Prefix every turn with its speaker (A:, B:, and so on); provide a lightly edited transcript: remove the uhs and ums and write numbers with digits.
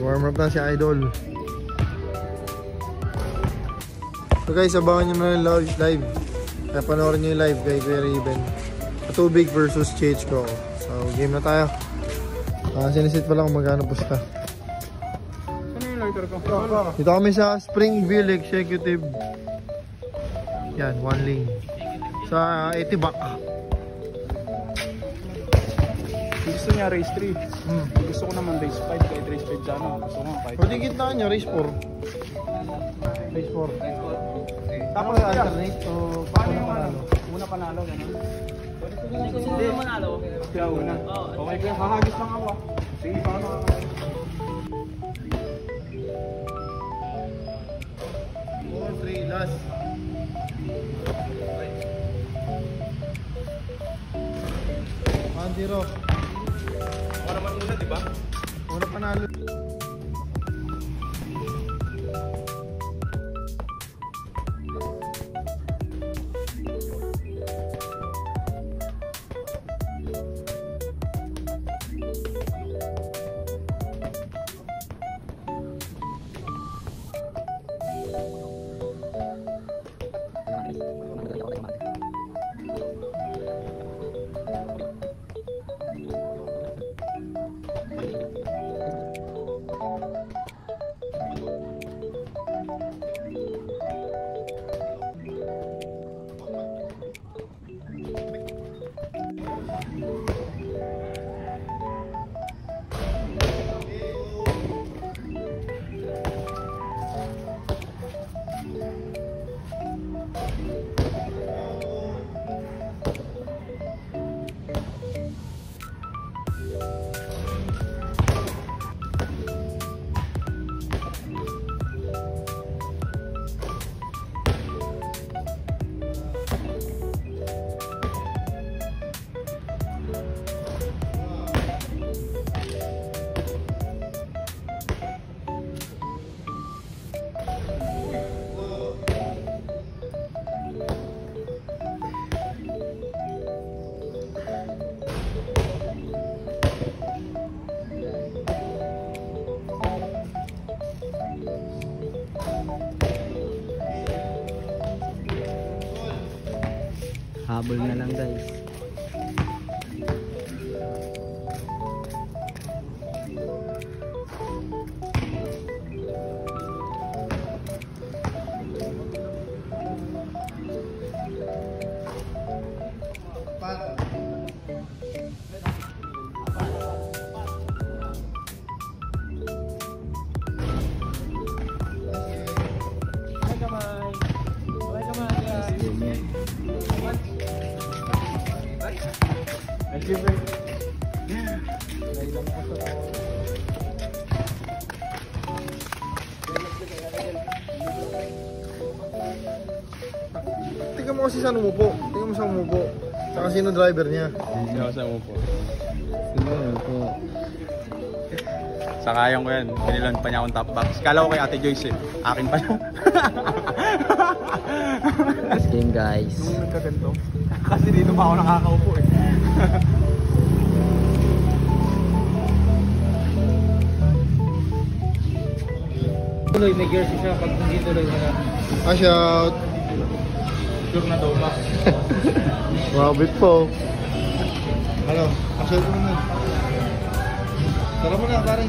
A: Warm up na si Idol. So guys, abangan nyo na yung live. Panoorin nyo yung live kay Kuya Raven. Tubig versus CHGO. So game na tayo. Sinisit pa lang kung magkano pusta.
B: Ano yung lighter ko?
A: Dito kami sa Springville Executive. Yan, 1 lane. Sa Etibac.
B: Gusto niya race 3. Gusto ko naman race 5. Kahit race 5 dyan. Gusto ko nga kahit.
A: Pwede gitna niya, race 4. Race 4. Tapos alternate o paano yung panalo?
B: Una panalo, gano'n.
C: Hindi ko manalo.
B: Kaya una. Okay kaya, hahagis lang ako. Sige, paano ako?
A: 4-3 last. Zero.
B: Ako naman una, di ba?
A: Una panalo.
C: Habol na lang guys.
A: Tingnan mo kasi saan umupo. Tingnan mo saan umupo. Saka sino driver niya.
B: Hindi ako sa umupo.
C: Sino po?
B: Sakayan ko yan. Binilan pa niya akong top box. Kala ko kay Ate Joyce eh. Akin pa niya.
C: Last game guys.
B: Nung nagkaganto. Kasi dito pa ako nakakaupo eh.
C: Tuloy, may jersey siya pag hindi tuloy wala.
A: Shout.
B: Sure na daw ba?
A: Mabit po. Ano? Shout mo naman. Tara mo na, pare.